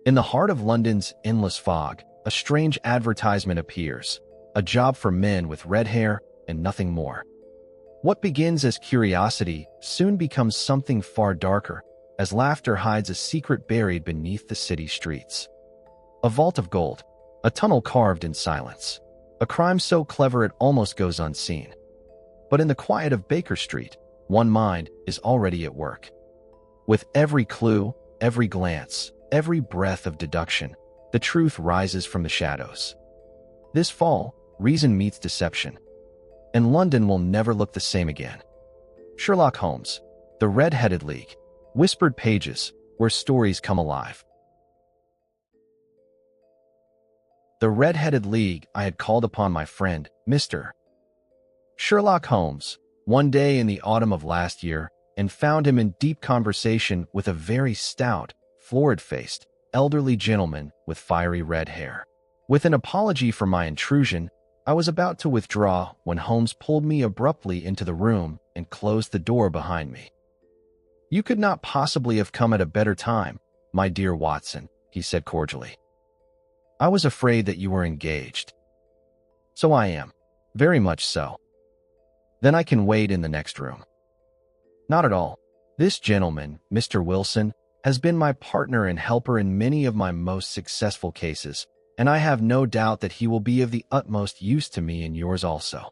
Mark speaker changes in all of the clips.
Speaker 1: In the heart of London's endless fog, a strange advertisement appears, a job for men with red hair and nothing more. What begins as curiosity soon becomes something far darker, as laughter hides a secret buried beneath the city streets. A vault of gold, a tunnel carved in silence, a crime so clever it almost goes unseen. But in the quiet of Baker Street, one mind is already at work. With every clue, every glance, every breath of deduction, the truth rises from the shadows. This fall, reason meets deception, and London will never look the same again. Sherlock Holmes, The Red-Headed League, whispered pages where stories come alive. The Red-Headed League. I had called upon my friend, Mr. Sherlock Holmes, one day in the autumn of last year, and found him in deep conversation with a very stout, florid-faced, elderly gentleman with fiery red hair. With an apology for my intrusion, I was about to withdraw when Holmes pulled me abruptly into the room and closed the door behind me. "You could not possibly have come at a better time, my dear Watson," he said cordially. "I was afraid that you were engaged." "So I am. Very much so." "Then I can wait in the next room." "Not at all. This gentleman, Mr. Wilson, has been my partner and helper in many of my most successful cases, and I have no doubt that he will be of the utmost use to me in yours also."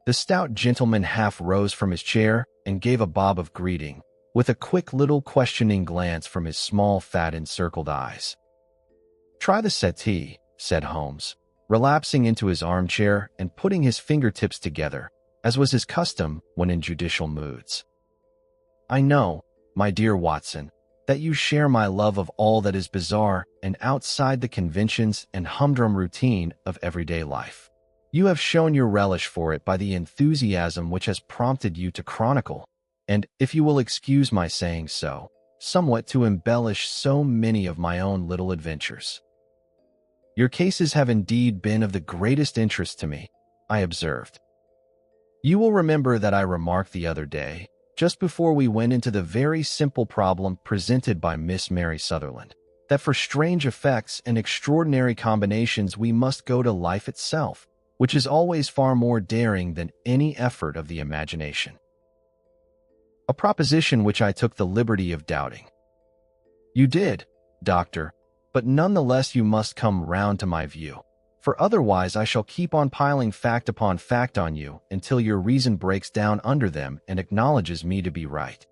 Speaker 1: The stout gentleman half rose from his chair and gave a bob of greeting, with a quick little questioning glance from his small, fat, encircled eyes. "Try the settee," said Holmes, relapsing into his armchair and putting his fingertips together, as was his custom when in judicial moods. "I know, my dear Watson, that you share my love of all that is bizarre and outside the conventions and humdrum routine of everyday life. You have shown your relish for it by the enthusiasm which has prompted you to chronicle, and, if you will excuse my saying so, somewhat to embellish so many of my own little adventures. Your cases have indeed been of the greatest interest to me," I observed. "You will remember that I remarked the other day, just before we went into the very simple problem presented by Miss Mary Sutherland, that for strange effects and extraordinary combinations we must go to life itself, which is always far more daring than any effort of the imagination. A proposition which I took the liberty of doubting." "You did, Doctor, but nonetheless you must come round to my view, for otherwise I shall keep on piling fact upon fact on you until your reason breaks down under them and acknowledges me to be right.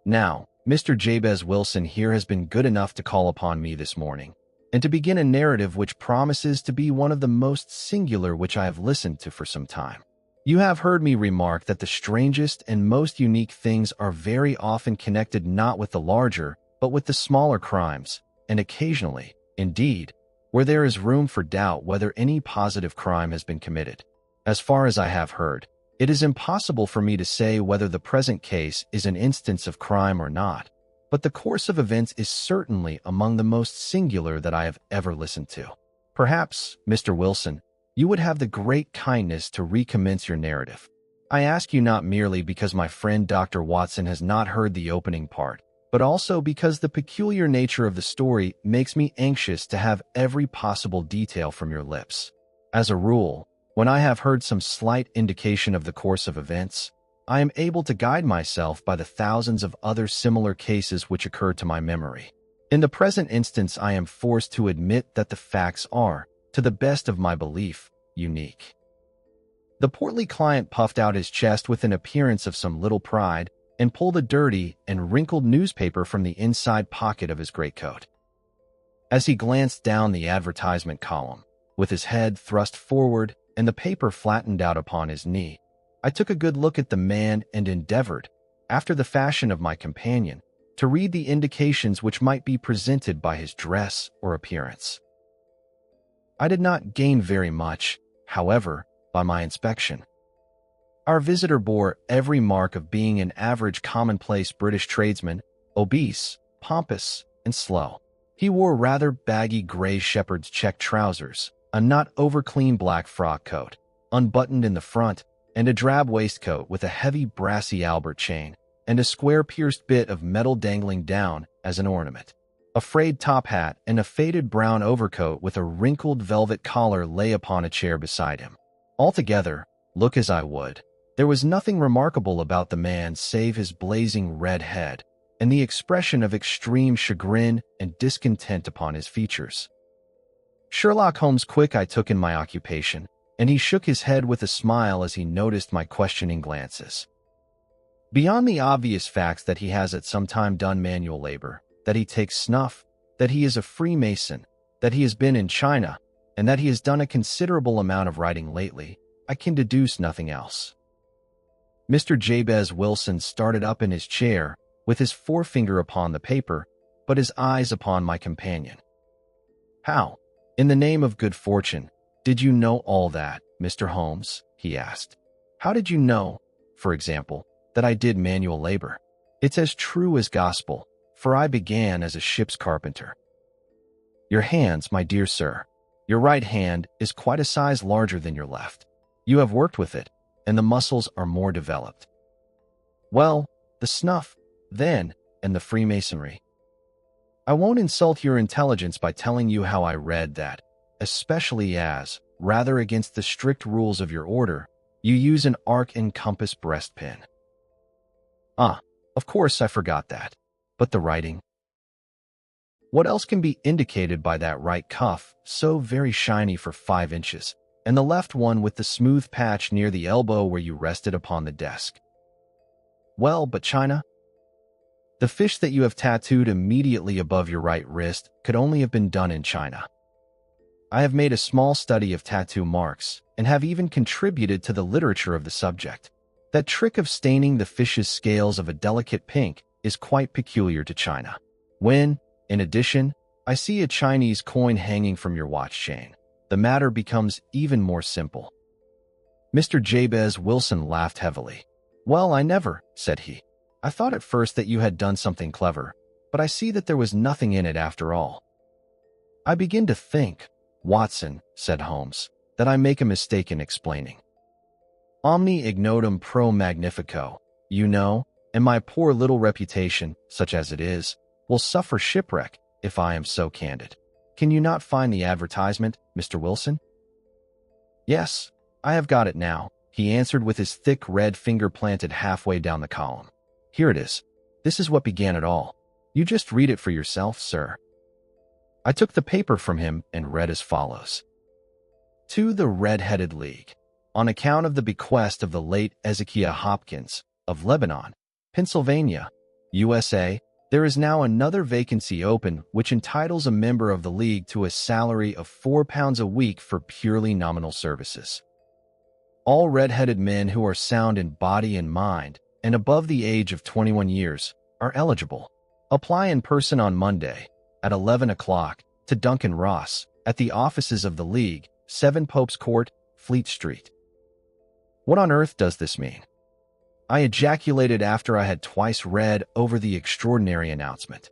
Speaker 1: Now, Mr. Jabez Wilson here has been good enough to call upon me this morning, and to begin a narrative which promises to be one of the most singular which I have listened to for some time. You have heard me remark that the strangest and most unique things are very often connected not with the larger, but with the smaller crimes, and occasionally, indeed, where there is room for doubt whether any positive crime has been committed. As far as I have heard, it is impossible for me to say whether the present case is an instance of crime or not, but the course of events is certainly among the most singular that I have ever listened to. Perhaps, Mr. Wilson, you would have the great kindness to recommence your narrative. I ask you not merely because my friend Dr. Watson has not heard the opening part, but also because the peculiar nature of the story makes me anxious to have every possible detail from your lips. As a rule, when I have heard some slight indication of the course of events, I am able to guide myself by the thousands of other similar cases which occur to my memory. In the present instance, I am forced to admit that the facts are, to the best of my belief, unique." The portly client puffed out his chest with an appearance of some little pride, and pulled a dirty and wrinkled newspaper from the inside pocket of his greatcoat. As he glanced down the advertisement column, with his head thrust forward and the paper flattened out upon his knee, I took a good look at the man and endeavored, after the fashion of my companion, to read the indications which might be presented by his dress or appearance. I did not gain very much, however, by my inspection. Our visitor bore every mark of being an average commonplace British tradesman, obese, pompous, and slow. He wore rather baggy gray shepherd's check trousers, a not over-clean black frock coat, unbuttoned in the front, and a drab waistcoat with a heavy brassy Albert chain, and a square pierced bit of metal dangling down as an ornament. A frayed top hat and a faded brown overcoat with a wrinkled velvet collar lay upon a chair beside him. Altogether, look as I would, there was nothing remarkable about the man save his blazing red head and the expression of extreme chagrin and discontent upon his features. Sherlock Holmes quick I took in my occupation, and he shook his head with a smile as he noticed my questioning glances. Beyond the obvious facts that he has at some time done manual labor, that he takes snuff, that he is a Freemason, that he has been in China, and that he has done a considerable amount of writing lately, I can deduce nothing else. Mr. Jabez Wilson started up in his chair, with his forefinger upon the paper, but his eyes upon my companion. "How, in the name of good fortune, did you know all that, Mr. Holmes?" he asked. "How did you know, for example, that I did manual labor? It's as true as gospel, for I began as a ship's carpenter." "Your hands, my dear sir, your right hand is quite a size larger than your left. You have worked with it, and the muscles are more developed." "Well, the snuff, then, and the Freemasonry. I won't insult your intelligence by telling you how I read that, especially as, rather against the strict rules of your order, you use an arc and compass breastpin." "Ah, of course I forgot that. But the writing? What else can be indicated by that right cuff, so very shiny for 5 inches, and the left one with the smooth patch near the elbow where you rested upon the desk?" "Well, but China? The fish that you have tattooed immediately above your right wrist could only have been done in China. I have made a small study of tattoo marks, and have even contributed to the literature of the subject. That trick of staining the fish's scales of a delicate pink is quite peculiar to China. When, in addition, I see a Chinese coin hanging from your watch chain, the matter becomes even more simple." Mr. Jabez Wilson laughed heavily. "Well, I never," said he. "I thought at first that you had done something clever, but I see that there was nothing in it after all." "I begin to think, Watson," said Holmes, "that I make a mistake in explaining. Omni ignotum pro magnifico, you know, and my poor little reputation, such as it is, will suffer shipwreck if I am so candid. Can you not find the advertisement, Mr. Wilson?" "Yes, I have got it now," he answered with his thick red finger planted halfway down the column. "Here it is. This is what began it all. You just read it for yourself, sir." I took the paper from him and read as follows. "To the Red-Headed League. On account of the bequest of the late Ezekiah Hopkins, of Lebanon, Pennsylvania, USA, there is now another vacancy open which entitles a member of the League to a salary of £4 a week for purely nominal services. All red-headed men who are sound in body and mind and above the age of 21 years are eligible. Apply in person on Monday at 11 o'clock to Duncan Ross at the offices of the League, 7 Pope's Court, Fleet Street." What on earth does this mean? I ejaculated after I had twice read over the extraordinary announcement.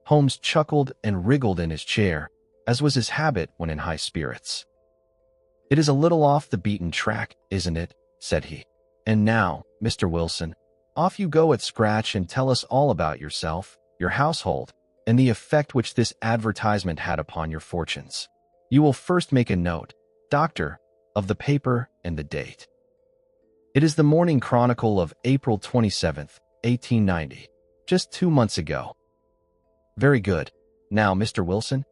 Speaker 1: Holmes chuckled and wriggled in his chair, as was his habit when in high spirits. "It is a little off the beaten track, isn't it?" said he. "And now, Mr. Wilson, off you go at scratch and tell us all about yourself, your household, and the effect which this advertisement had upon your fortunes. You will first make a note, Doctor, of the paper and the date." "It is the Morning Chronicle of April 27th, 1890, just 2 months ago." "Very good. Now, Mr. Wilson?"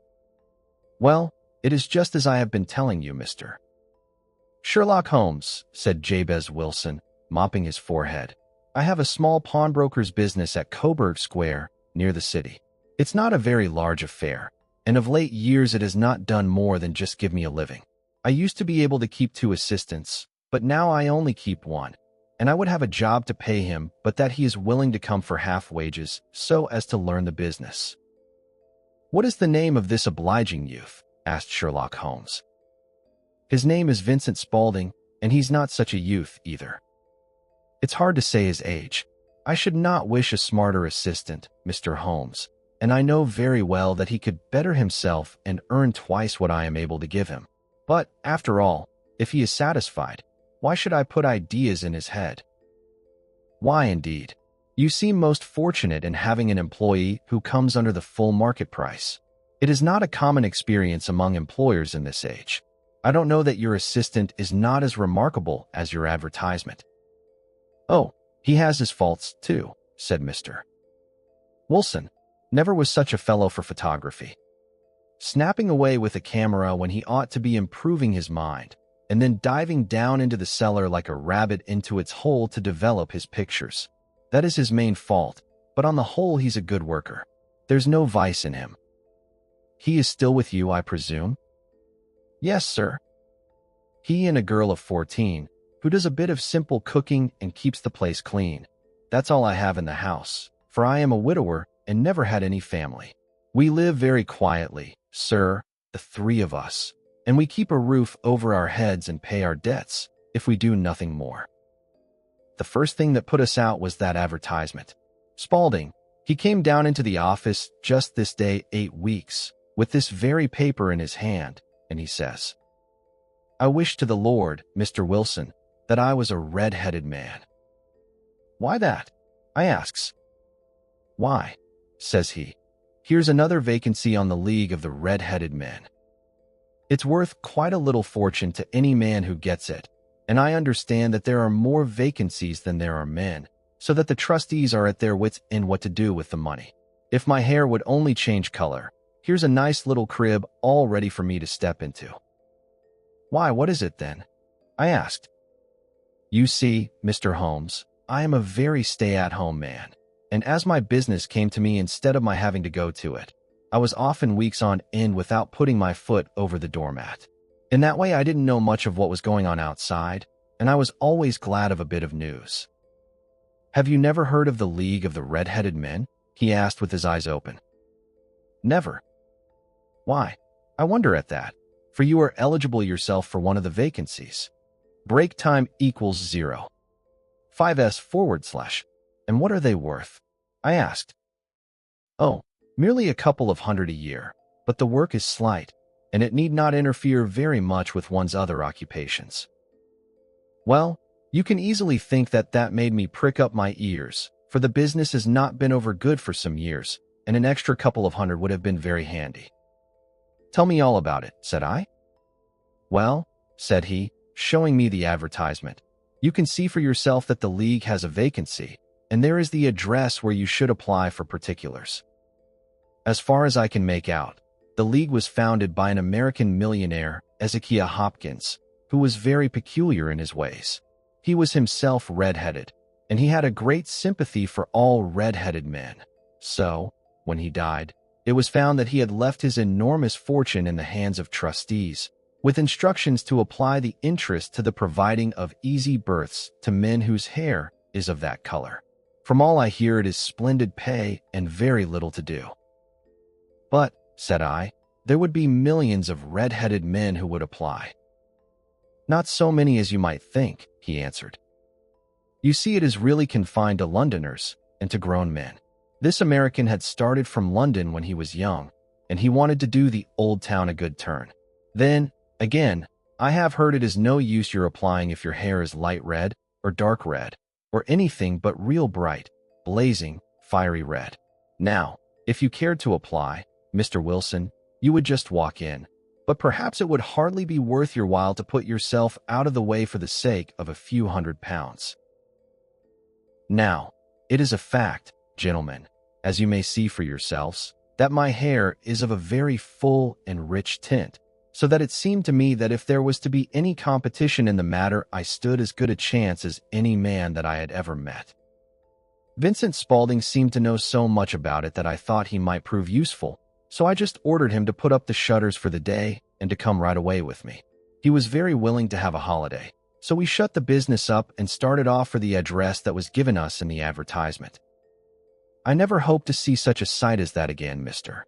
Speaker 1: "Well, it is just as I have been telling you, Mr. Sherlock Holmes," said Jabez Wilson, mopping his forehead. "I have a small pawnbroker's business at Coburg Square, near the city. It's not a very large affair, and of late years it has not done more than just give me a living. I used to be able to keep 2 assistants, but now I only keep 1, and I would have a job to pay him, but that he is willing to come for half wages so as to learn the business." "What is the name of this obliging youth?" asked Sherlock Holmes. "His name is Vincent Spaulding, and he's not such a youth either. It's hard to say his age. I should not wish a smarter assistant, Mr. Holmes, and I know very well that he could better himself and earn twice what I am able to give him. But, after all, if he is satisfied, why should I put ideas in his head?" "Why, indeed? You seem most fortunate in having an employee who comes under the full market price. It is not a common experience among employers in this age. I don't know that your assistant is not as remarkable as your advertisement." "Oh, he has his faults, too," said Mr. Wilson. "Never was such a fellow for photography. Snapping away with a camera when he ought to be improving his mind, and then diving down into the cellar like a rabbit into its hole to develop his pictures. That is his main fault, but on the whole he's a good worker. There's no vice in him." "He is still with you, I presume?" "Yes, sir. He and a girl of 14, who does a bit of simple cooking and keeps the place clean. That's all I have in the house, for I am a widower and never had any family. We live very quietly, sir, the three of us, and we keep a roof over our heads and pay our debts, if we do nothing more." The first thing that put us out was that advertisement. Spaulding, he came down into the office just this day 8 weeks, with this very paper in his hand, and he says, "I wish to the Lord, Mr. Wilson, that I was a red-headed man." "Why that?" I asks. "Why," says he, "here's another vacancy on the League of the Red-Headed Men. It's worth quite a little fortune to any man who gets it, and I understand that there are more vacancies than there are men, so that the trustees are at their wits' end what to do with the money. If my hair would only change color, here's a nice little crib all ready for me to step into." "Why, what is it then?" I asked. "You see, Mr. Holmes, I am a very stay-at-home man, and as my business came to me instead of my having to go to it, I was often weeks on end without putting my foot over the doormat. In that way I didn't know much of what was going on outside, and I was always glad of a bit of news." "Have you never heard of the League of the Red-Headed Men?" he asked with his eyes open. "Never." "Why, I wonder at that, for you are eligible yourself for one of the vacancies. Break time equals 0. 5s/. And what are they worth?" I asked. "Oh, merely a couple of hundred a year, but the work is slight, and it need not interfere very much with one's other occupations." Well, you can easily think that that made me prick up my ears, for the business has not been over good for some years, and an extra couple of hundred would have been very handy. "Tell me all about it," said I. "Well," said he, showing me the advertisement, "you can see for yourself that the League has a vacancy, and there is the address where you should apply for particulars. As far as I can make out, the League was founded by an American millionaire, Ezekiah Hopkins, who was very peculiar in his ways. He was himself red-headed, and he had a great sympathy for all red-headed men. So, when he died, it was found that he had left his enormous fortune in the hands of trustees, with instructions to apply the interest to the providing of easy berths to men whose hair is of that color. From all I hear, it is splendid pay and very little to do." "But," said I, "there would be millions of red-headed men who would apply." "Not so many as you might think," he answered. "You see, it is really confined to Londoners and to grown men. This American had started from London when he was young, and he wanted to do the old town a good turn. Then, again, I have heard it is no use your applying if your hair is light red or dark red, or anything but real bright, blazing, fiery red. Now, if you cared to apply, Mr. Wilson, you would just walk in, but perhaps it would hardly be worth your while to put yourself out of the way for the sake of a few £100. Now, it is a fact, gentlemen, as you may see for yourselves, that my hair is of a very full and rich tint, so that it seemed to me that if there was to be any competition in the matter, I stood as good a chance as any man that I had ever met. Vincent Spaulding seemed to know so much about it that I thought he might prove useful, so I just ordered him to put up the shutters for the day and to come right away with me. He was very willing to have a holiday, so we shut the business up and started off for the address that was given us in the advertisement. I never hope to see such a sight as that again, Mr.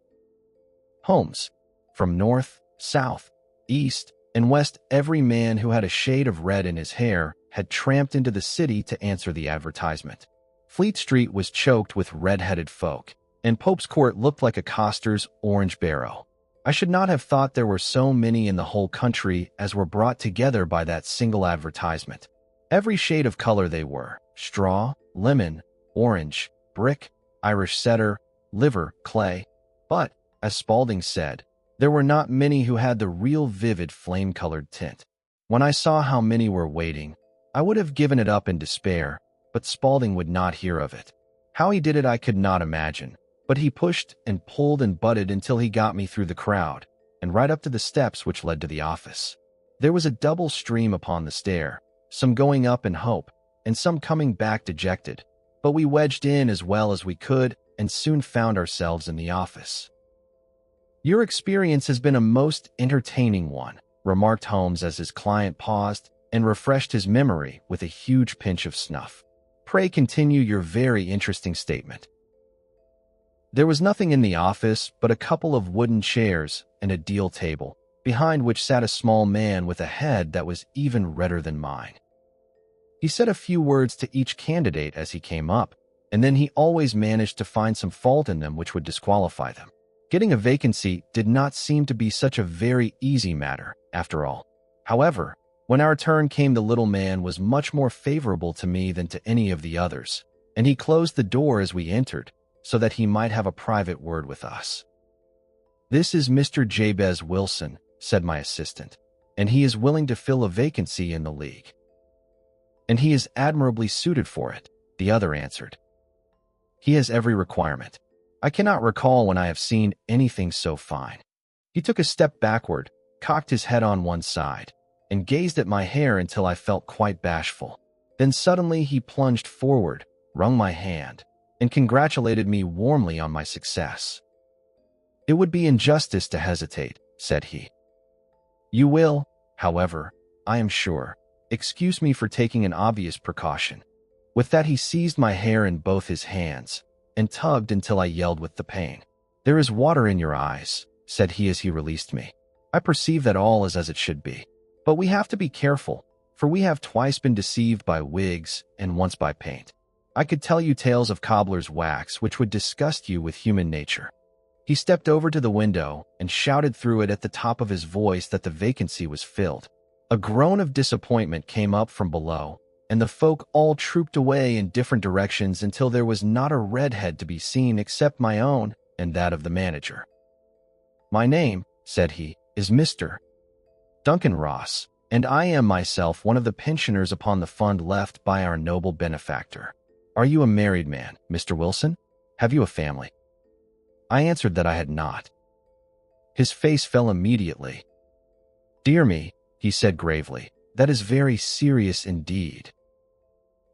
Speaker 1: Holmes. From north, south, east, and west, every man who had a shade of red in his hair had tramped into the city to answer the advertisement. Fleet Street was choked with red-headed folk, and Pope's Court looked like a coster's orange barrow. I should not have thought there were so many in the whole country as were brought together by that single advertisement. Every shade of color they were: straw, lemon, orange, brick, Irish setter, liver, clay. But, as Spaulding said, there were not many who had the real vivid flame-colored tint. When I saw how many were waiting, I would have given it up in despair, but Spaulding would not hear of it. How he did it I could not imagine, but he pushed and pulled and butted until he got me through the crowd, and right up to the steps which led to the office. There was a double stream upon the stair, some going up in hope, and some coming back dejected, but we wedged in as well as we could and soon found ourselves in the office. "Your experience has been a most entertaining one," remarked Holmes as his client paused and refreshed his memory with a huge pinch of snuff. "Pray continue your very interesting statement." There was nothing in the office but a couple of wooden chairs and a deal table, behind which sat a small man with a head that was even redder than mine. He said a few words to each candidate as he came up, and then he always managed to find some fault in them which would disqualify them. Getting a vacancy did not seem to be such a very easy matter, after all. However, when our turn came, the little man was much more favorable to me than to any of the others, and he closed the door as we entered, so that he might have a private word with us. "This is Mr. Jabez Wilson," said my assistant, "and he is willing to fill a vacancy in the league." "And he is admirably suited for it," the other answered. "He has every requirement. I cannot recall when I have seen anything so fine." He took a step backward, cocked his head on one side, and gazed at my hair until I felt quite bashful. Then suddenly he plunged forward, wrung my hand, and congratulated me warmly on my success. "It would be injustice to hesitate," said he. "You will, however, I am sure, excuse me for taking an obvious precaution." With that he seized my hair in both his hands and tugged until I yelled with the pain. "There is water in your eyes," said he as he released me. "I perceive that all is as it should be. But we have to be careful, for we have twice been deceived by wigs and once by paint. I could tell you tales of cobbler's wax which would disgust you with human nature." He stepped over to the window and shouted through it at the top of his voice that the vacancy was filled. A groan of disappointment came up from below, and the folk all trooped away in different directions until there was not a redhead to be seen except my own and that of the manager. "My name," said he, "is Mr. Duncan Ross, and I am myself one of the pensioners upon the fund left by our noble benefactor. Are you a married man, Mr. Wilson? Have you a family?" I answered that I had not. His face fell immediately. "Dear me," he said gravely, "that is very serious indeed.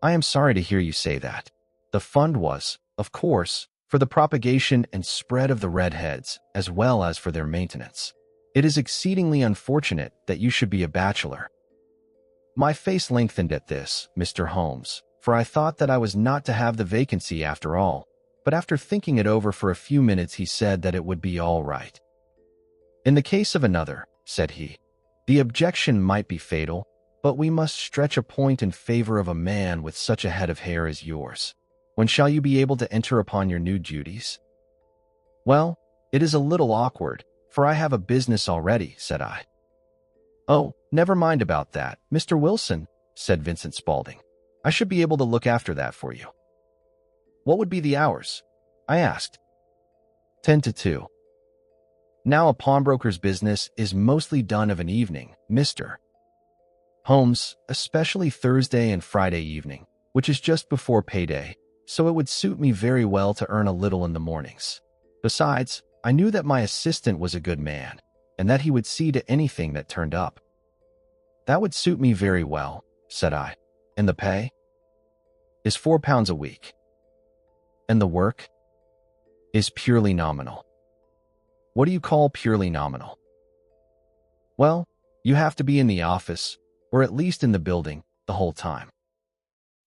Speaker 1: I am sorry to hear you say that. The fund was, of course, for the propagation and spread of the redheads, as well as for their maintenance. It is exceedingly unfortunate that you should be a bachelor." My face lengthened at this, Mr. Holmes, for I thought that I was not to have the vacancy after all, but after thinking it over for a few minutes he said that it would be all right. "In the case of another," said he, "the objection might be fatal, but we must stretch a point in favor of a man with such a head of hair as yours. When shall you be able to enter upon your new duties?" "Well, it is a little awkward, for I have a business already," said I. "Oh, never mind about that, Mr. Wilson," said Vincent Spaulding. "I should be able to look after that for you." "What would be the hours?" I asked. 10 to 2. "Now a pawnbroker's business is mostly done of an evening, Mr. Holmes, especially Thursday and Friday evening, which is just before payday, so it would suit me very well to earn a little in the mornings. Besides, I knew that my assistant was a good man, and that he would see to anything that turned up." "That would suit me very well," said I. "And the pay?" "Is £4 a week." "And the work?" "Is purely nominal." "What do you call purely nominal?" "Well, you have to be in the office, or at least in the building, the whole time.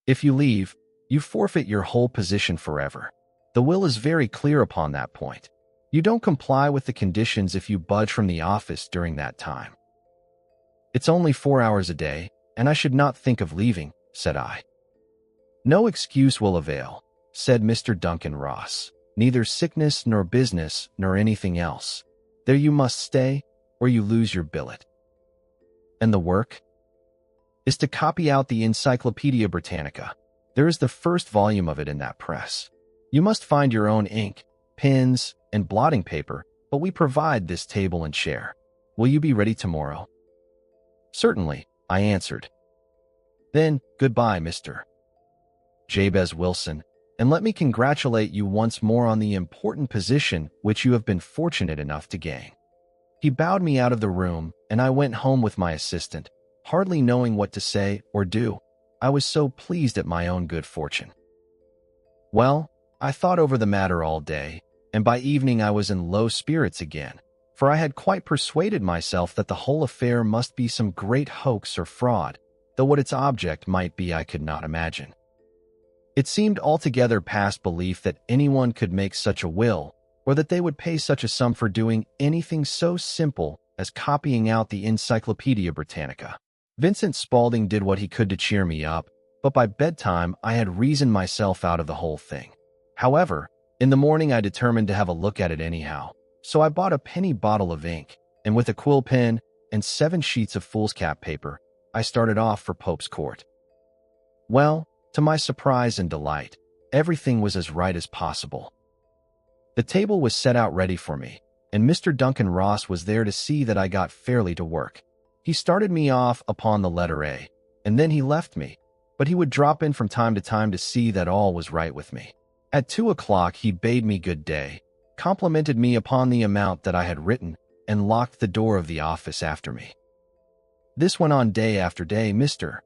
Speaker 1: If you leave, you forfeit your whole position forever. The will is very clear upon that point. You don't comply with the conditions if you budge from the office during that time." "It's only 4 hours a day, and I should not think of leaving," said I. "No excuse will avail," said Mr. Duncan Ross. "Neither sickness nor business nor anything else. There you must stay, or you lose your billet." "And the work?" "Is to copy out the Encyclopedia Britannica. There is the first volume of it in that press. You must find your own ink, pens, and blotting paper, but we provide this table and chair. Will you be ready tomorrow?" "Certainly," I answered. "Then, goodbye, Mr. Jabez Wilson, and let me congratulate you once more on the important position which you have been fortunate enough to gain." He bowed me out of the room, and I went home with my assistant, hardly knowing what to say or do. I was so pleased at my own good fortune. Well, I thought over the matter all day, and by evening I was in low spirits again, for I had quite persuaded myself that the whole affair must be some great hoax or fraud, though what its object might be I could not imagine. It seemed altogether past belief that anyone could make such a will, or that they would pay such a sum for doing anything so simple as copying out the Encyclopedia Britannica. Vincent Spaulding did what he could to cheer me up, but by bedtime I had reasoned myself out of the whole thing. However, in the morning I determined to have a look at it anyhow, so I bought a penny bottle of ink, and with a quill pen and 7 sheets of foolscap paper, I started off for Pope's Court. Well, to my surprise and delight, everything was as right as possible. The table was set out ready for me, and Mr. Duncan Ross was there to see that I got fairly to work. He started me off upon the letter A, and then he left me, but he would drop in from time to time to see that all was right with me. At 2 o'clock he bade me good day, complimented me upon the amount that I had written, and locked the door of the office after me. This went on day after day, Mr.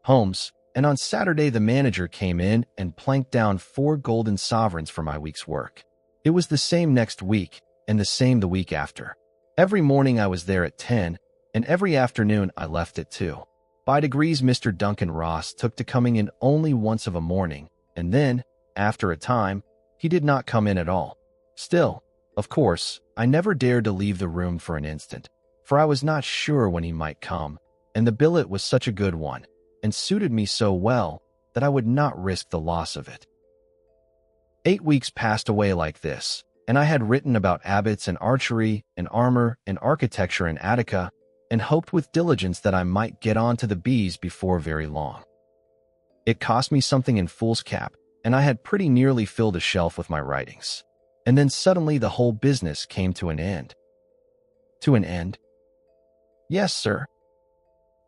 Speaker 1: Holmes, and on Saturday the manager came in and planked down 4 golden sovereigns for my week's work. It was the same next week, and the same the week after. Every morning I was there at 10, and every afternoon I left at 2. By degrees Mr. Duncan Ross took to coming in only once of a morning, and then, after a time, he did not come in at all. Still, of course, I never dared to leave the room for an instant, for I was not sure when he might come, and the billet was such a good one, and suited me so well, that I would not risk the loss of it. 8 weeks passed away like this, and I had written about abbots and archery and armor and architecture in Attica, and hoped with diligence that I might get on to the bees before very long. It cost me something in foolscap, and I had pretty nearly filled a shelf with my writings. And then suddenly the whole business came to an end. To an end? Yes, sir.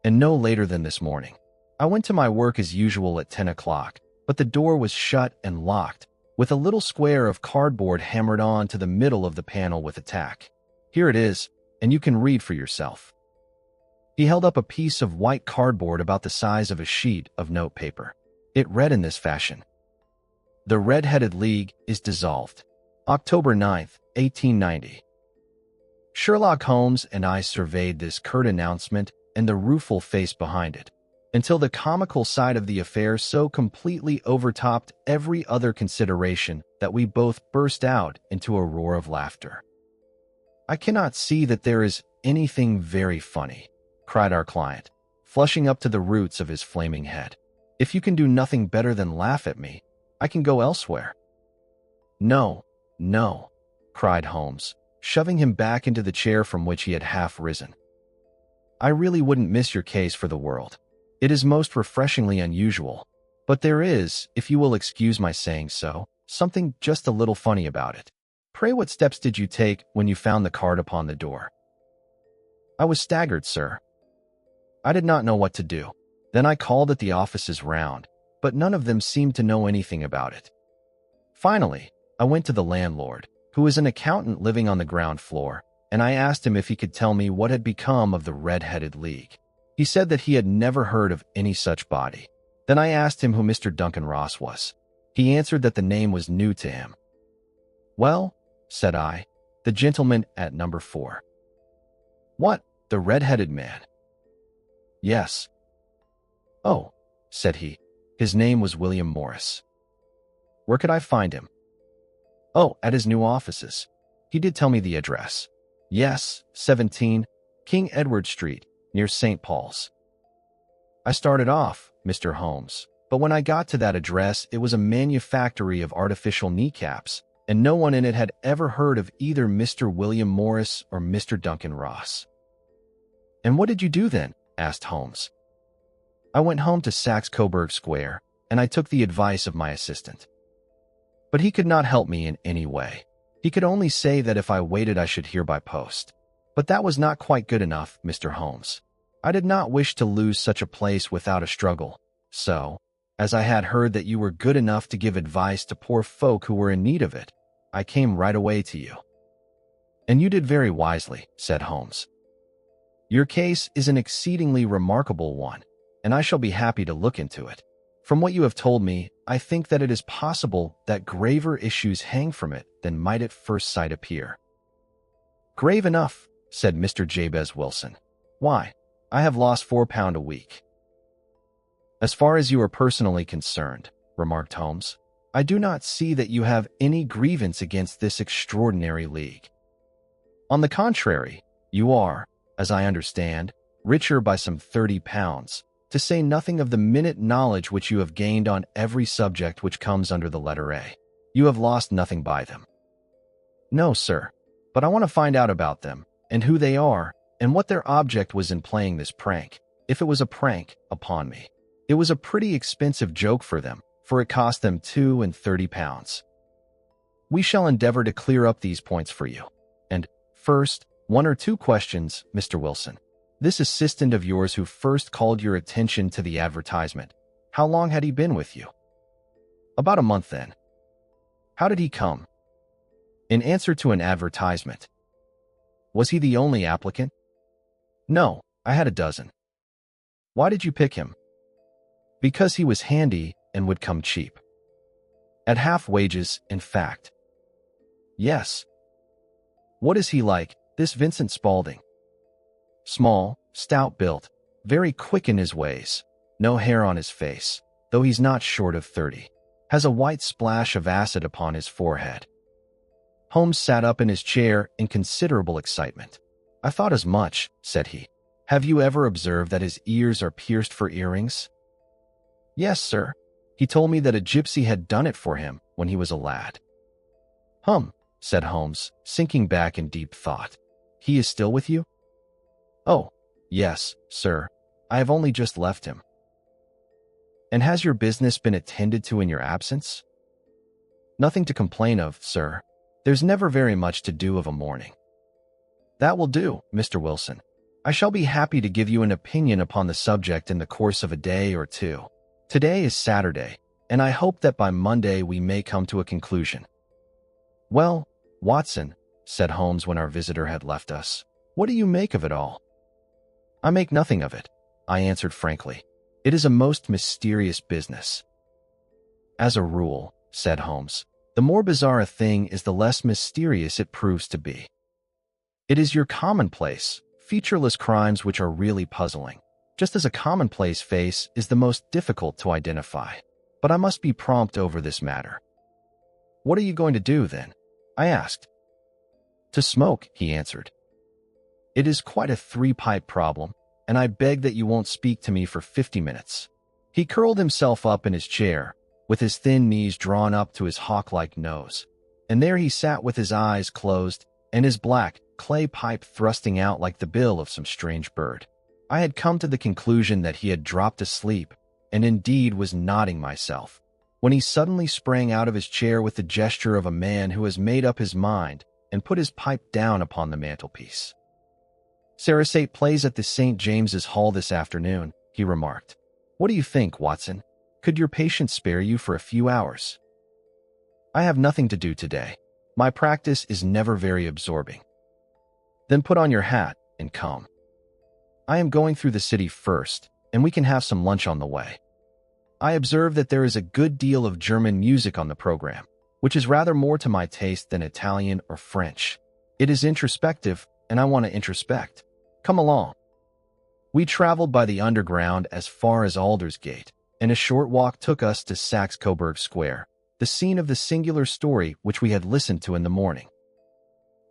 Speaker 1: And no later than this morning. I went to my work as usual at 10 o'clock, but the door was shut and locked, with a little square of cardboard hammered on to the middle of the panel with a tack. Here it is, and you can read for yourself. He held up a piece of white cardboard about the size of a sheet of notepaper. It read in this fashion: "The Red-Headed League is dissolved. October 9th, 1890. Sherlock Holmes and I surveyed this curt announcement and the rueful face behind it, until the comical side of the affair so completely overtopped every other consideration that we both burst out into a roar of laughter. I cannot see that there is anything very funny," cried our client, flushing up to the roots of his flaming head. "If you can do nothing better than laugh at me, I can go elsewhere." "No, no," cried Holmes, shoving him back into the chair from which he had half risen. "I really wouldn't miss your case for the world. It is most refreshingly unusual, but there is, if you will excuse my saying so, something just a little funny about it. Pray what steps did you take when you found the card upon the door?" "I was staggered, sir. I did not know what to do. Then I called at the offices round, but none of them seemed to know anything about it. Finally, I went to the landlord, who is an accountant living on the ground floor, and I asked him if he could tell me what had become of the Red-Headed League. He said that he had never heard of any such body. Then I asked him who Mr. Duncan Ross was. He answered that the name was new to him. "Well," said I, "the gentleman at number 4. "What, the red-headed man?" "Yes." "Oh," said he, "his name was William Morris." "Where could I find him?" "Oh, at his new offices. He did tell me the address. Yes, 17 King Edward Street, near St. Paul's." I started off, Mr. Holmes, but when I got to that address it was a manufactory of artificial kneecaps, and no one in it had ever heard of either Mr. William Morris or Mr. Duncan Ross. "And what did you do then?" asked Holmes. "I went home to Saxe-Coburg Square, and I took the advice of my assistant. But he could not help me in any way. He could only say that if I waited I should hear by post. But that was not quite good enough, Mr. Holmes. I did not wish to lose such a place without a struggle. So, as I had heard that you were good enough to give advice to poor folk who were in need of it, I came right away to you. And you did very wisely, said Holmes. Your case is an exceedingly remarkable one, and I shall be happy to look into it. From what you have told me, I think that it is possible that graver issues hang from it than might at first sight appear. Grave enough, said Mr. Jabez Wilson. Why, I have lost £4 a week. As far as you are personally concerned, remarked Holmes, I do not see that you have any grievance against this extraordinary league. On the contrary, you are, as I understand, richer by some £30, to say nothing of the minute knowledge which you have gained on every subject which comes under the letter A. You have lost nothing by them. No, sir, but I want to find out about them, and who they are, and what their object was in playing this prank, if it was a prank, upon me. It was a pretty expensive joke for them, for it cost them £32. We shall endeavor to clear up these points for you. And, first, 1 or 2 questions, Mr. Wilson. This assistant of yours who first called your attention to the advertisement, how long had he been with you? About a month then. How did he come? In answer to an advertisement. Was he the only applicant? No, I had a dozen. Why did you pick him? Because he was handy and would come cheap. At half wages, in fact. Yes. What is he like, this Vincent Spaulding? Small, stout-built, very quick in his ways, no hair on his face, though he's not short of 30. Has a white splash of acid upon his forehead. Holmes sat up in his chair in considerable excitement. I thought as much, said he. Have you ever observed that his ears are pierced for earrings? Yes, sir. He told me that a gypsy had done it for him when he was a lad. Said Holmes, sinking back in deep thought. He is still with you? Oh, yes, sir. I have only just left him. And has your business been attended to in your absence? Nothing to complain of, sir. There's never very much to do of a morning. That will do, Mr. Wilson. I shall be happy to give you an opinion upon the subject in the course of a day or two. Today is Saturday, and I hope that by Monday we may come to a conclusion. Well, Watson, said Holmes when our visitor had left us, what do you make of it all? I make nothing of it, I answered frankly. It is a most mysterious business. As a rule, said Holmes, the more bizarre a thing is the less mysterious it proves to be. It is your commonplace, featureless crimes which are really puzzling, just as a commonplace face is the most difficult to identify. But I must be prompt over this matter. What are you going to do, then? I asked. To smoke, he answered. It is quite a 3-pipe problem, and I beg that you won't speak to me for 50 minutes. He curled himself up in his chair, with his thin knees drawn up to his hawk-like nose, and there he sat with his eyes closed and his black clay pipe thrusting out like the bill of some strange bird. I had come to the conclusion that he had dropped asleep, and indeed was nodding myself, when he suddenly sprang out of his chair with the gesture of a man who has made up his mind and put his pipe down upon the mantelpiece. Sarasate plays at the St. James's Hall this afternoon, he remarked. What do you think, Watson? Could your patient spare you for a few hours? I have nothing to do today. My practice is never very absorbing. Then put on your hat and come. I am going through the city first, and we can have some lunch on the way. I observe that there is a good deal of German music on the program, which is rather more to my taste than Italian or French. It is introspective, and I want to introspect. Come along. We traveled by the underground as far as Aldersgate, and a short walk took us to Saxe-Coburg Square, the scene of the singular story which we had listened to in the morning.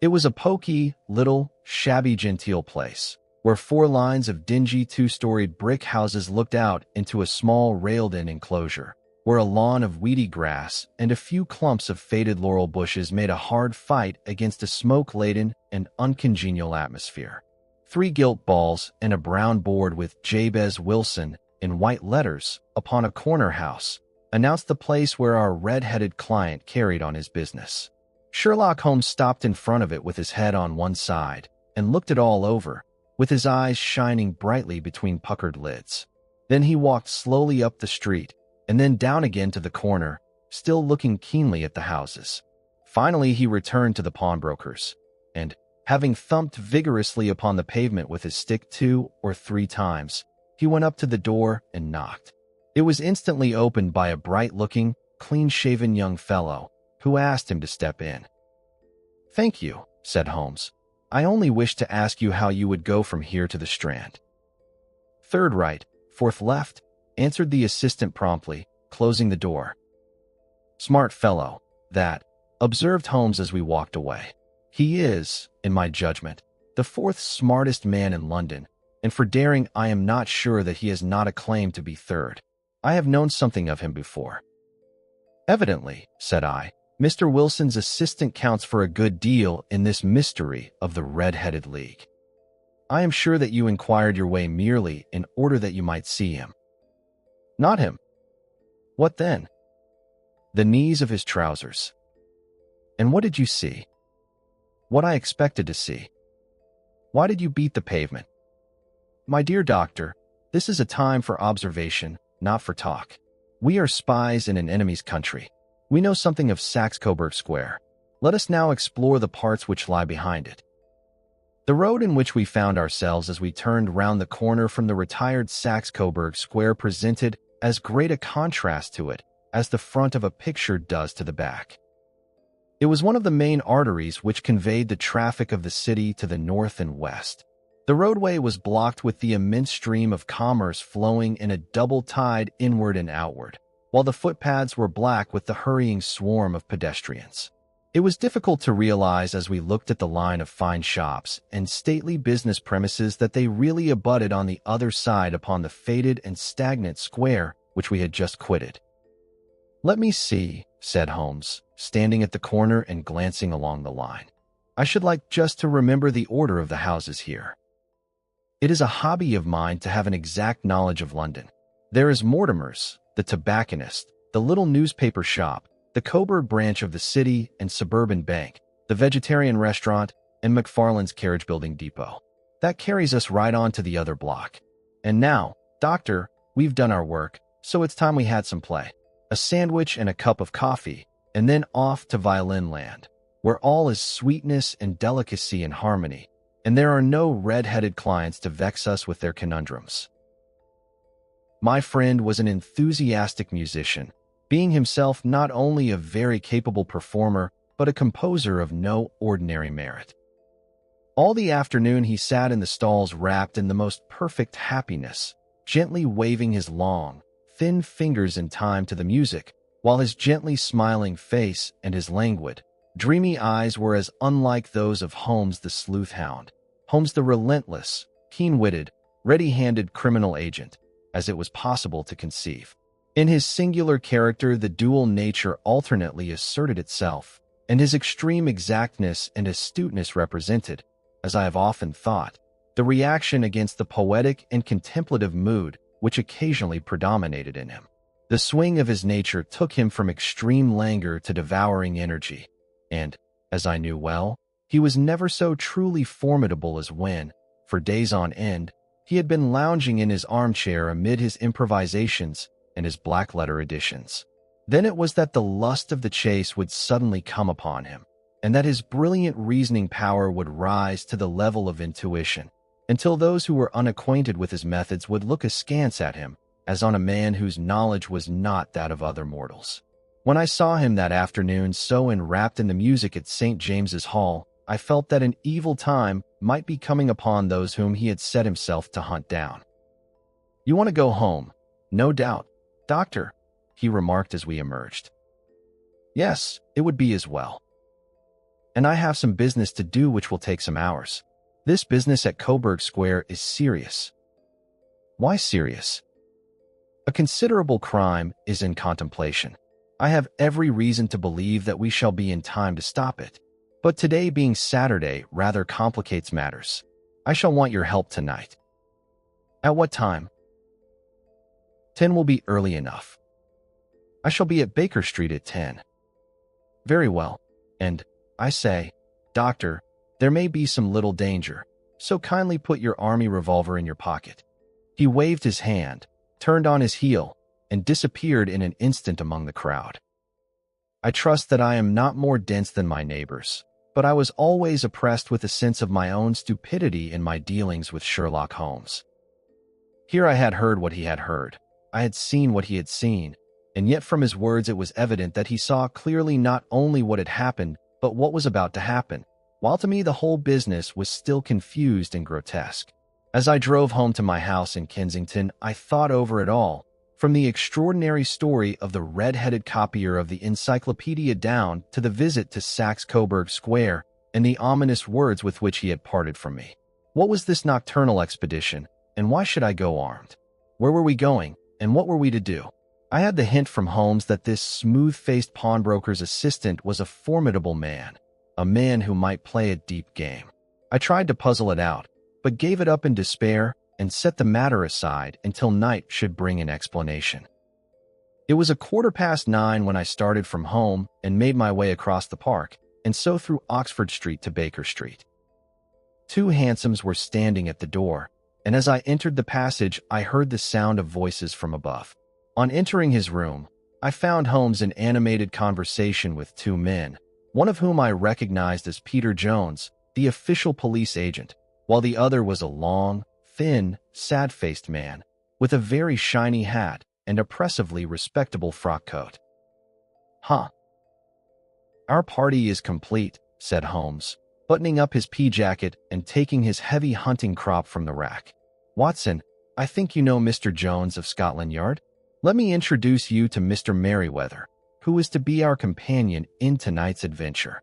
Speaker 1: It was a poky, little, shabby genteel place, where 4 lines of dingy 2-storied brick houses looked out into a small railed-in enclosure, where a lawn of weedy grass and a few clumps of faded laurel bushes made a hard fight against a smoke-laden and uncongenial atmosphere. 3 gilt balls and a brown board with Jabez Wilson in white letters upon a corner house announced the place where our red-headed client carried on his business. Sherlock Holmes stopped in front of it with his head on one side and looked it all over, with his eyes shining brightly between puckered lids. Then he walked slowly up the street and then down again to the corner, still looking keenly at the houses. Finally, he returned to the pawnbroker's, and, having thumped vigorously upon the pavement with his stick 2 or 3 times, he went up to the door and knocked. It was instantly opened by a bright-looking, clean-shaven young fellow, who asked him to step in. "Thank you," said Holmes. "I only wished to ask you how you would go from here to the Strand." "Third right, fourth left," answered the assistant promptly, closing the door. "Smart fellow, that," observed Holmes as we walked away. "He is, in my judgment, the 4th smartest man in London, and for daring I am not sure that he has not a claim to be 3rd. I have known something of him before." "Evidently," said I, "Mr. Wilson's assistant counts for a good deal in this mystery of the Red-Headed League. I am sure that you inquired your way merely in order that you might see him." "Not him." "What then?" "The knees of his trousers." "And what did you see?" "What I expected to see." "Why did you beat the pavement?" "My dear doctor, this is a time for observation, not for talk. We are spies in an enemy's country. We know something of Saxe-Coburg Square. Let us now explore the parts which lie behind it." The road in which we found ourselves as we turned round the corner from the retired Saxe-Coburg Square presented as great a contrast to it as the front of a picture does to the back. It was one of the main arteries which conveyed the traffic of the city to the north and west. The roadway was blocked with the immense stream of commerce flowing in a double tide inward and outward, while the footpaths were black with the hurrying swarm of pedestrians. It was difficult to realize as we looked at the line of fine shops and stately business premises that they really abutted on the other side upon the faded and stagnant square which we had just quitted. "Let me see," said Holmes, standing at the corner and glancing along the line. "I should like just to remember the order of the houses here. It is a hobby of mine to have an exact knowledge of London. There is Mortimer's, the tobacconist, the little newspaper shop, the Coburg branch of the City and Suburban Bank, the vegetarian restaurant, and McFarlane's carriage-building depot. That carries us right on to the other block. And now, doctor, we've done our work, so it's time we had some play. A sandwich and a cup of coffee, and then off to Violin Land, where all is sweetness and delicacy and harmony, and there are no red-headed clients to vex us with their conundrums." My friend was an enthusiastic musician, being himself not only a very capable performer, but a composer of no ordinary merit. All the afternoon he sat in the stalls wrapped in the most perfect happiness, gently waving his long, thin fingers in time to the music, while his gently smiling face and his languid, dreamy eyes were as unlike those of Holmes the sleuth hound, Holmes the relentless, keen-witted, ready-handed criminal agent, as it was possible to conceive. In his singular character the dual nature alternately asserted itself, and his extreme exactness and astuteness represented, as I have often thought, the reaction against the poetic and contemplative mood which occasionally predominated in him. The swing of his nature took him from extreme languor to devouring energy, and, as I knew well, he was never so truly formidable as when, for days on end, he had been lounging in his armchair amid his improvisations and his black-letter editions. Then it was that the lust of the chase would suddenly come upon him, and that his brilliant reasoning power would rise to the level of intuition, until those who were unacquainted with his methods would look askance at him, as on a man whose knowledge was not that of other mortals. When I saw him that afternoon so enwrapped in the music at St. James's Hall, I felt that an evil time might be coming upon those whom he had set himself to hunt down. "You want to go home, no doubt, doctor," he remarked as we emerged. "Yes, it would be as well. And I have some business to do which will take some hours. This business at Coburg Square is serious." "Why serious?" "A considerable crime is in contemplation. I have every reason to believe that we shall be in time to stop it. But today being Saturday rather complicates matters. I shall want your help tonight." "At what time?" 10 will be early enough." I shall be at Baker Street at 10. Very well. And, I say, Doctor, there may be some little danger, so kindly put your army revolver in your pocket. He waved his hand, turned on his heel, and disappeared in an instant among the crowd. I trust that I am not more dense than my neighbors, but I was always oppressed with a sense of my own stupidity in my dealings with Sherlock Holmes. Here I had heard what he had heard. I had seen what he had seen, and yet from his words it was evident that he saw clearly not only what had happened, but what was about to happen, while to me the whole business was still confused and grotesque. As I drove home to my house in Kensington, I thought over it all, from the extraordinary story of the red-headed copier of the encyclopedia down to the visit to Saxe-Coburg Square and the ominous words with which he had parted from me. What was this nocturnal expedition, and why should I go armed? Where were we going, and what were we to do? I had the hint from Holmes that this smooth-faced pawnbroker's assistant was a formidable man, a man who might play a deep game. I tried to puzzle it out, but gave it up in despair and set the matter aside until night should bring an explanation. It was 9:15 when I started from home and made my way across the park, and so through Oxford Street to Baker Street. 2 hansoms were standing at the door, and as I entered the passage, I heard the sound of voices from above. On entering his room, I found Holmes in animated conversation with 2 men, one of whom I recognized as Peter Jones, the official police agent, while the other was a long, thin, sad-faced man with a very shiny hat and oppressively respectable frock coat. "Huh. Our party is complete," said Holmes, buttoning up his pea jacket and taking his heavy hunting crop from the rack. "Watson, I think you know Mr. Jones of Scotland Yard? Let me introduce you to Mr. Merryweather, who is to be our companion in tonight's adventure.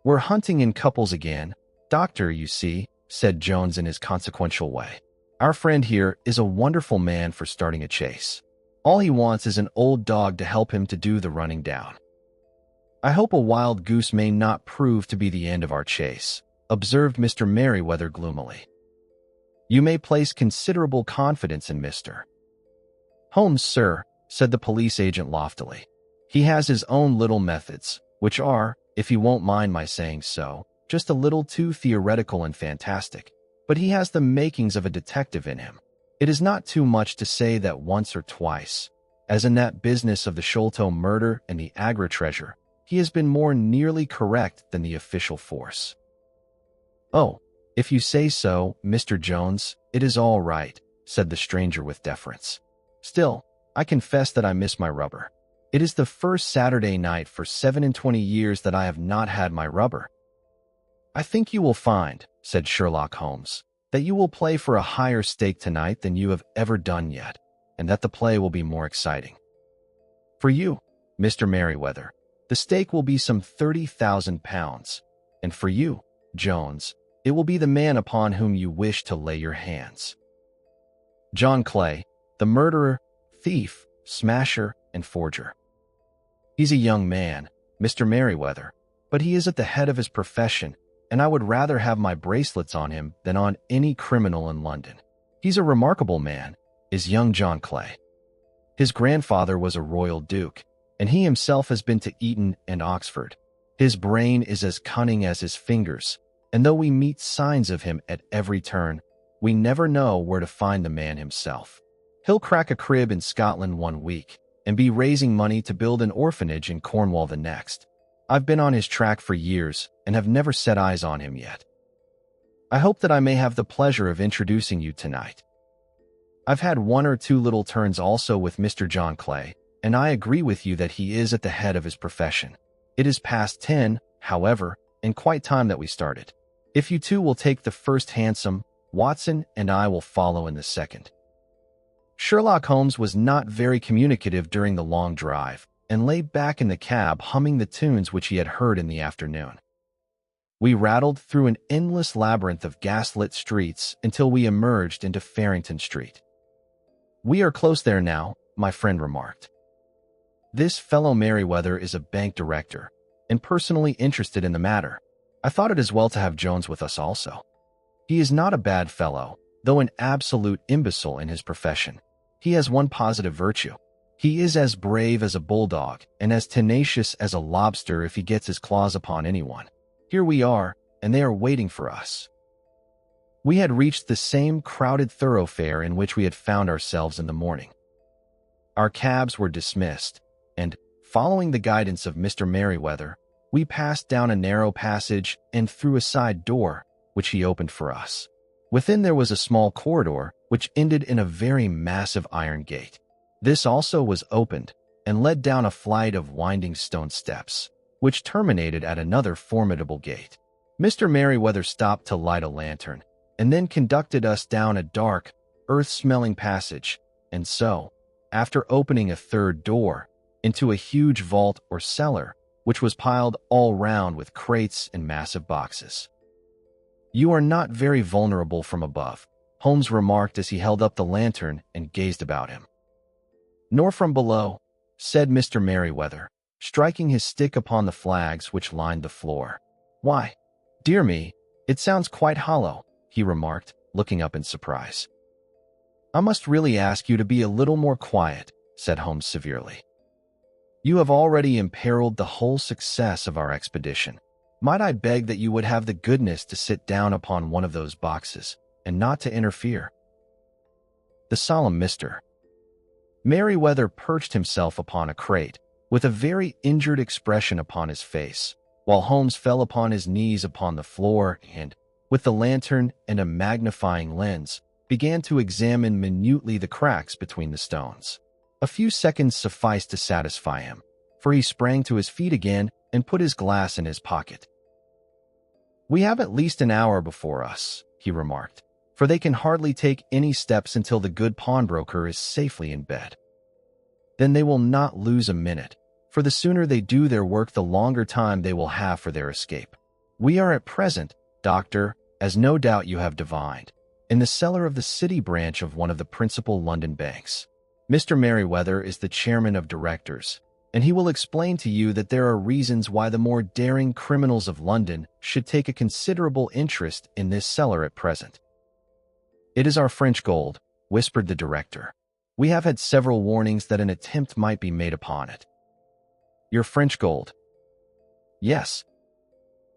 Speaker 1: We're hunting in couples again, Doctor, you see," said Jones in his consequential way. "Our friend here is a wonderful man for starting a chase. All he wants is an old dog to help him to do the running down." "I hope a wild goose may not prove to be the end of our chase," observed Mr. Merryweather gloomily. "You may place considerable confidence in Mr. Holmes, sir," said the police agent loftily. "He has his own little methods, which are, if you won't mind my saying so, just a little too theoretical and fantastic, but he has the makings of a detective in him. It is not too much to say that once or twice, as in that business of the Sholto murder and the Agra treasure, he has been more nearly correct than the official force." "Oh, if you say so, Mr. Jones, it is all right," said the stranger with deference. "Still, I confess that I miss my rubber. It is the first Saturday night for 27 years that I have not had my rubber." "I think you will find," said Sherlock Holmes, "that you will play for a higher stake tonight than you have ever done yet, and that the play will be more exciting. For you, Mr. Merryweather, the stake will be some £30,000, and for you, Jones, it will be the man upon whom you wish to lay your hands. John Clay, the murderer, thief, smasher, and forger. He's a young man, Mr. Merryweather, but he is at the head of his profession, and I would rather have my bracelets on him than on any criminal in London. He's a remarkable man, is young John Clay. His grandfather was a royal duke, and he himself has been to Eton and Oxford. His brain is as cunning as his fingers, and though we meet signs of him at every turn, we never know where to find the man himself. He'll crack a crib in Scotland one week, and be raising money to build an orphanage in Cornwall the next. I've been on his track for years and have never set eyes on him yet. I hope that I may have the pleasure of introducing you tonight. I've had 1 or 2 little turns also with Mr. John Clay, and I agree with you that he is at the head of his profession. It is past 10, however, and quite time that we started. If you two will take the first hansom, Watson and I will follow in the second." Sherlock Holmes was not very communicative during the long drive, and lay back in the cab humming the tunes which he had heard in the afternoon. We rattled through an endless labyrinth of gaslit streets until we emerged into Farrington Street. "We are close there now," my friend remarked. "This fellow Merryweather is a bank director, and personally interested in the matter. I thought it as well to have Jones with us also. He is not a bad fellow, though an absolute imbecile in his profession. He has one positive virtue. He is as brave as a bulldog and as tenacious as a lobster if he gets his claws upon anyone. Here we are, and they are waiting for us." We had reached the same crowded thoroughfare in which we had found ourselves in the morning. Our cabs were dismissed, and, following the guidance of Mr. Merryweather, we passed down a narrow passage and through a side door, which he opened for us. Within there was a small corridor, which ended in a very massive iron gate. This also was opened, and led down a flight of winding stone steps, which terminated at another formidable gate. Mr. Merryweather stopped to light a lantern, and then conducted us down a dark, earth-smelling passage, and so, after opening a third door, into a huge vault or cellar, which was piled all round with crates and massive boxes. "You are not very vulnerable from above," Holmes remarked as he held up the lantern and gazed about him. "Nor from below," said Mr. Merryweather, striking his stick upon the flags which lined the floor. "Why, dear me, it sounds quite hollow," he remarked, looking up in surprise. "I must really ask you to be a little more quiet," said Holmes severely. "You have already imperiled the whole success of our expedition. Might I beg that you would have the goodness to sit down upon one of those boxes, and not to interfere?" The solemn Mr. Merryweather perched himself upon a crate, with a very injured expression upon his face, while Holmes fell upon his knees upon the floor and, with the lantern and a magnifying lens, began to examine minutely the cracks between the stones. A few seconds sufficed to satisfy him, for he sprang to his feet again and put his glass in his pocket. "We have at least an hour before us," he remarked, "for they can hardly take any steps until the good pawnbroker is safely in bed. Then they will not lose a minute, for the sooner they do their work the longer time they will have for their escape. We are at present, Doctor, as no doubt you have divined, in the cellar of the city branch of one of the principal London banks. Mr. Merryweather is the chairman of directors, and he will explain to you that there are reasons why the more daring criminals of London should take a considerable interest in this cellar at present." "It is our French gold," whispered the director. "We have had several warnings that an attempt might be made upon it." "Your French gold?" "Yes.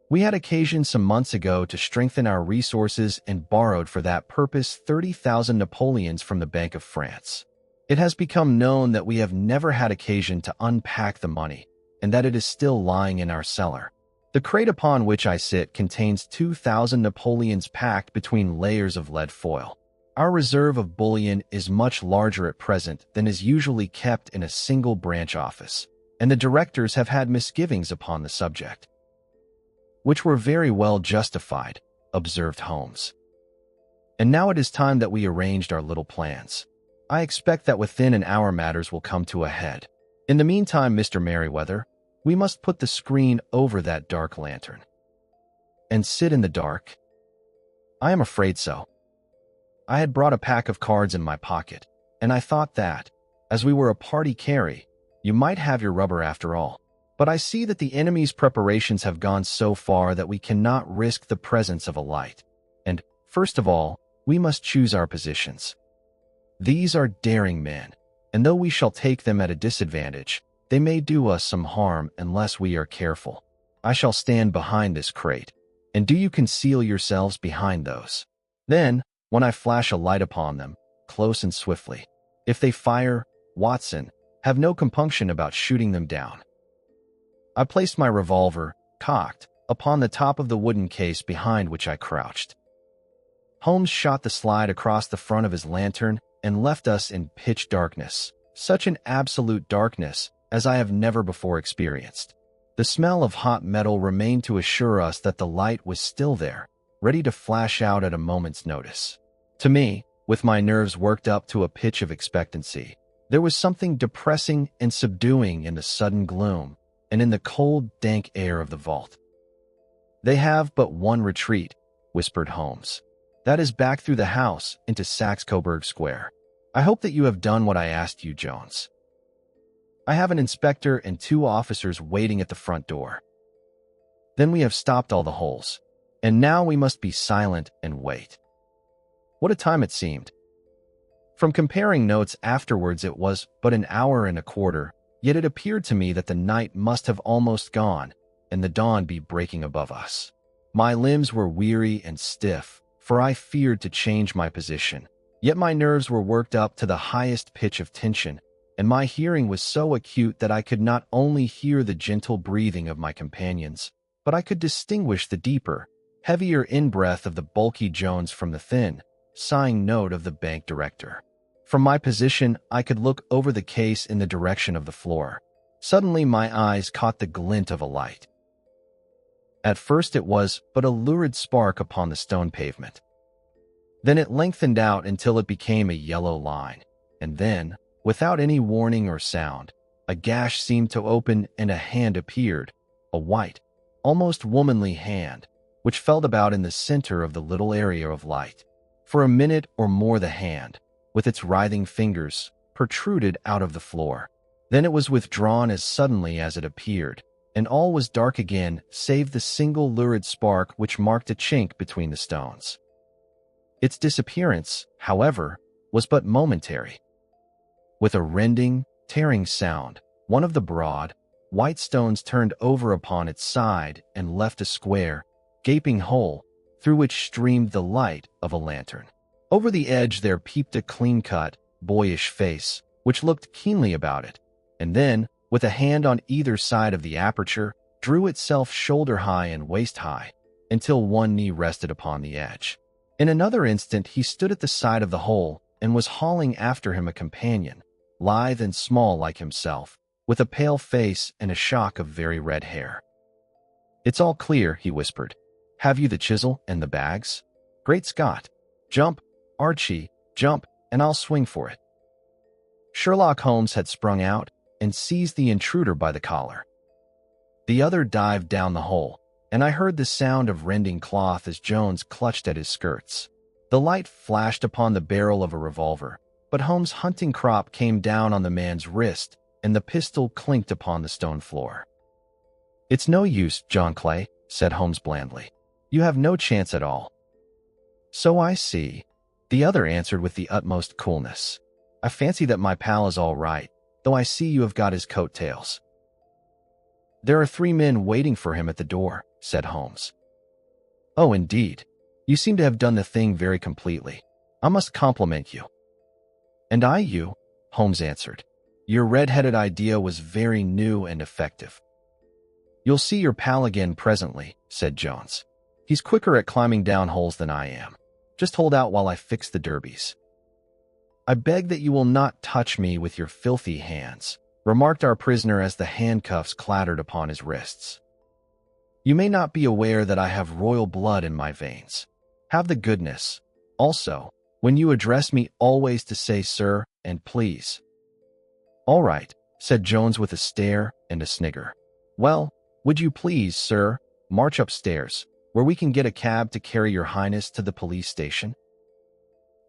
Speaker 1: We had occasion some months ago to strengthen our resources and borrowed for that purpose 30,000 Napoleons from the Bank of France. It has become known that we have never had occasion to unpack the money, and that it is still lying in our cellar. The crate upon which I sit contains 2,000 Napoleons packed between layers of lead foil. Our reserve of bullion is much larger at present than is usually kept in a single branch office, and the directors have had misgivings upon the subject." "Which were very well justified," observed Holmes. "And now it is time that we arranged our little plans. I expect that within an hour matters will come to a head. In the meantime, Mr. Merryweather, we must put the screen over that dark lantern." "And sit in the dark?" "I am afraid so." I had brought a pack of cards in my pocket, and I thought that, as we were a party carry, you might have your rubber after all. But I see that the enemy's preparations have gone so far that we cannot risk the presence of a light. And, first of all, we must choose our positions. These are daring men, and though we shall take them at a disadvantage, they may do us some harm unless we are careful. I shall stand behind this crate, and do you conceal yourselves behind those. Then, when I flash a light upon them, close and swiftly. If they fire, Watson, have no compunction about shooting them down." I placed my revolver, cocked, upon the top of the wooden case behind which I crouched. Holmes shot the slide across the front of his lantern and left us in pitch darkness, such an absolute darkness as I have never before experienced. The smell of hot metal remained to assure us that the light was still there, ready to flash out at a moment's notice. To me, with my nerves worked up to a pitch of expectancy, there was something depressing and subduing in the sudden gloom and in the cold, dank air of the vault. "They have but one retreat," whispered Holmes. "That is back through the house into Saxe-Coburg Square. I hope that you have done what I asked you, Jones. I have an inspector and 2 officers waiting at the front door. Then we have stopped all the holes, and now we must be silent and wait." What a time it seemed. From comparing notes afterwards, it was but an hour and a quarter, yet it appeared to me that the night must have almost gone, and the dawn be breaking above us. My limbs were weary and stiff, for I feared to change my position, yet my nerves were worked up to the highest pitch of tension, and my hearing was so acute that I could not only hear the gentle breathing of my companions, but I could distinguish the deeper, heavier in-breath of the bulky Jones from the thin, sighing note of the bank director. From my position, I could look over the case in the direction of the floor. Suddenly my eyes caught the glint of a light. At first it was but a lurid spark upon the stone pavement. Then it lengthened out until it became a yellow line, and then, without any warning or sound, a gash seemed to open and a hand appeared, a white, almost womanly hand, which felt about in the center of the little area of light. For a minute or more the hand, with its writhing fingers, protruded out of the floor. Then it was withdrawn as suddenly as it appeared, and all was dark again save the single lurid spark which marked a chink between the stones. Its disappearance, however, was but momentary. With a rending, tearing sound, one of the broad, white stones turned over upon its side and left a square, gaping hole, through which streamed the light of a lantern. Over the edge there peeped a clean-cut, boyish face, which looked keenly about it, and then, with a hand on either side of the aperture, drew itself shoulder-high and waist-high, until one knee rested upon the edge. In another instant he stood at the side of the hole and was hauling after him a companion, lithe and small like himself, with a pale face and a shock of very red hair. "It's all clear," he whispered. "Have you the chisel and the bags? Great Scott! Jump, Archie, jump, and I'll swing for it." Sherlock Holmes had sprung out and seized the intruder by the collar. The other dived down the hole, and I heard the sound of rending cloth as Jones clutched at his skirts. The light flashed upon the barrel of a revolver, but Holmes' hunting crop came down on the man's wrist, and the pistol clinked upon the stone floor. "It's no use, John Clay," said Holmes blandly. "You have no chance at all." "So I see," the other answered with the utmost coolness. "I fancy that my pal is all right, though I see you have got his coat-tails." "There are 3 men waiting for him at the door," said Holmes. "Oh, indeed. You seem to have done the thing very completely. I must compliment you." "And I you," Holmes answered. "Your red-headed idea was very new and effective." "You'll see your pal again presently," said Jones. "He's quicker at climbing down holes than I am. Just hold out while I fix the derbies." "I beg that you will not touch me with your filthy hands," remarked our prisoner as the handcuffs clattered upon his wrists. "You may not be aware that I have royal blood in my veins. Have the goodness, also, when you address me always to say sir and please." "All right," said Jones with a stare and a snigger. "Well, would you please, sir, march upstairs, where we can get a cab to carry your highness to the police station?"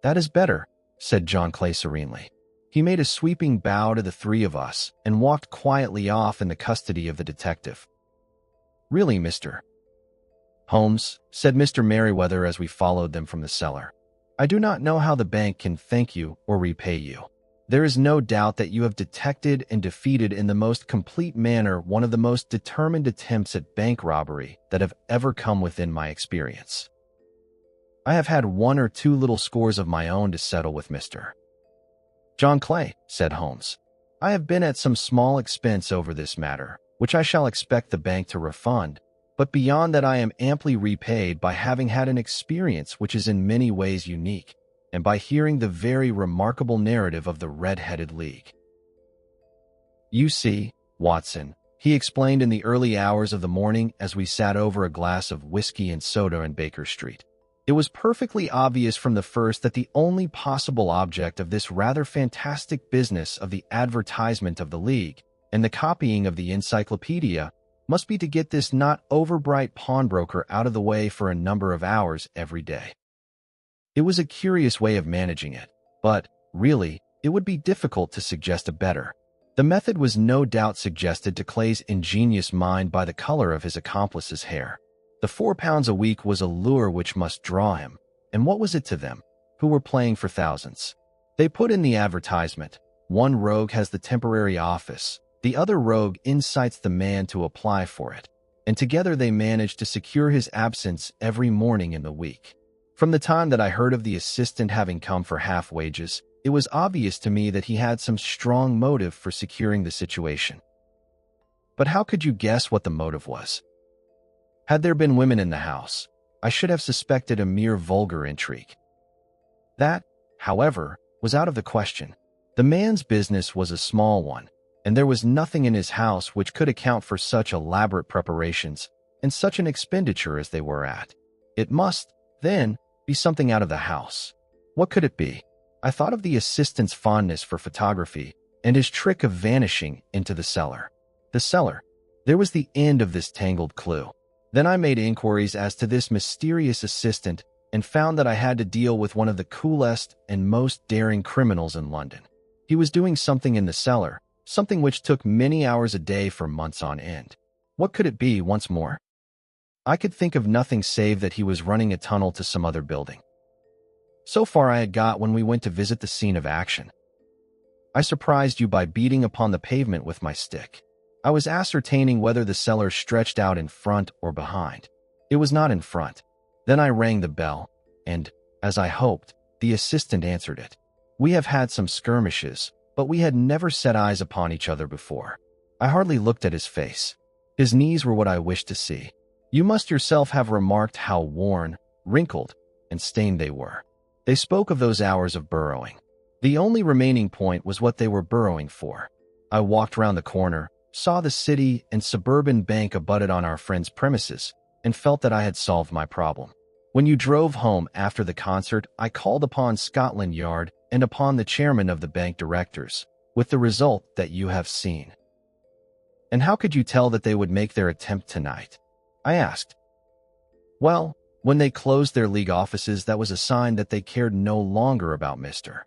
Speaker 1: "That is better," said John Clay serenely. He made a sweeping bow to the 3 of us and walked quietly off in the custody of the detective. "Really, Mr. Holmes," said Mr. Merriweather as we followed them from the cellar, "I do not know how the bank can thank you or repay you. There is no doubt that you have detected and defeated in the most complete manner one of the most determined attempts at bank robbery that have ever come within my experience. I have had 1 or 2 little scores of my own to settle with Mr. John Clay," said Holmes. "I have been at some small expense over this matter, which I shall expect the bank to refund, but beyond that I am amply repaid by having had an experience which is in many ways unique, and by hearing the very remarkable narrative of the Red-Headed League. You see, Watson," he explained in the early hours of the morning as we sat over a glass of whiskey and soda in Baker Street, "it was perfectly obvious from the first that the only possible object of this rather fantastic business of the advertisement of the League and the copying of the encyclopedia must be to get this not overbright pawnbroker out of the way for a number of hours every day. It was a curious way of managing it, but, really, it would be difficult to suggest a better. The method was no doubt suggested to Clay's ingenious mind by the color of his accomplice's hair. The £4 a week was a lure which must draw him, and what was it to them, who were playing for thousands? They put in the advertisement. One rogue has the temporary office. The other rogue incites the man to apply for it. And together they manage to secure his absence every morning in the week. From the time that I heard of the assistant having come for half wages, it was obvious to me that he had some strong motive for securing the situation. But how could you guess what the motive was? Had there been women in the house, I should have suspected a mere vulgar intrigue. That, however, was out of the question. The man's business was a small one, and there was nothing in his house which could account for such elaborate preparations and such an expenditure as they were at. It must, then, be something out of the house. What could it be? I thought of the assistant's fondness for photography and his trick of vanishing into the cellar. The cellar. There was the end of this tangled clue. Then I made inquiries as to this mysterious assistant and found that I had to deal with one of the coolest and most daring criminals in London. He was doing something in the cellar, something which took many hours a day for months on end. What could it be once more? I could think of nothing save that he was running a tunnel to some other building. So far I had got when we went to visit the scene of action. I surprised you by beating upon the pavement with my stick. I was ascertaining whether the cellar stretched out in front or behind. It was not in front. Then I rang the bell, and, as I hoped, the assistant answered it. We have had some skirmishes, but we had never set eyes upon each other before. I hardly looked at his face. His knees were what I wished to see. You must yourself have remarked how worn, wrinkled, and stained they were. They spoke of those hours of burrowing. The only remaining point was what they were burrowing for. I walked round the corner, saw the city and suburban bank abutted on our friend's premises, and felt that I had solved my problem. When you drove home after the concert, I called upon Scotland Yard and upon the chairman of the bank directors, with the result that you have seen. And how could you tell that they would make their attempt tonight? I asked. Well, when they closed their league offices, that was a sign that they cared no longer about Mr.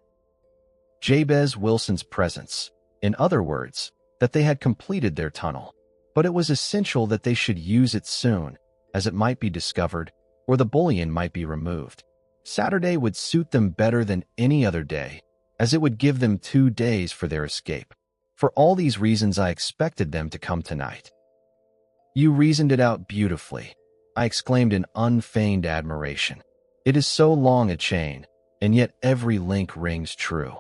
Speaker 1: Jabez Wilson's presence. In other words, that they had completed their tunnel. But it was essential that they should use it soon, as it might be discovered, or the bullion might be removed. Saturday would suit them better than any other day, as it would give them 2 days for their escape. For all these reasons I expected them to come tonight. You reasoned it out beautifully, I exclaimed in unfeigned admiration. It is so long a chain, and yet every link rings true.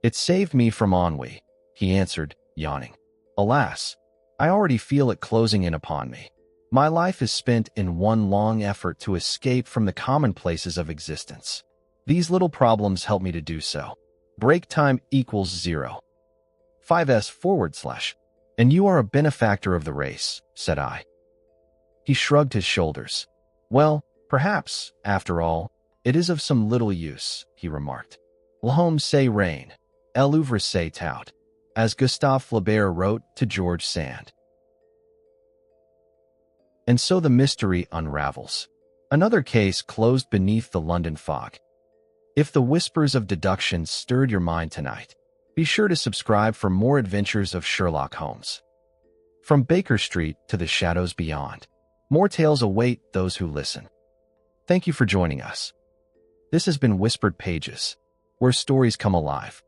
Speaker 1: It saved me from ennui, he answered, yawning. Alas, I already feel it closing in upon me. My life is spent in one long effort to escape from the commonplaces of existence. These little problems help me to do so. Break time equals 0. 5s/. And you are a benefactor of the race, said I. He shrugged his shoulders. Well, perhaps, after all, it is of some little use, he remarked. L'homme c'est rien, l'ouvre c'est tout, as Gustave Flaubert wrote to George Sand. And so the mystery unravels. Another case closed beneath the London fog. If the whispers of deduction stirred your mind tonight, be sure to subscribe for more adventures of Sherlock Holmes. From Baker Street to the shadows beyond, more tales await those who listen. Thank you for joining us. This has been Whispered Pages, where stories come alive.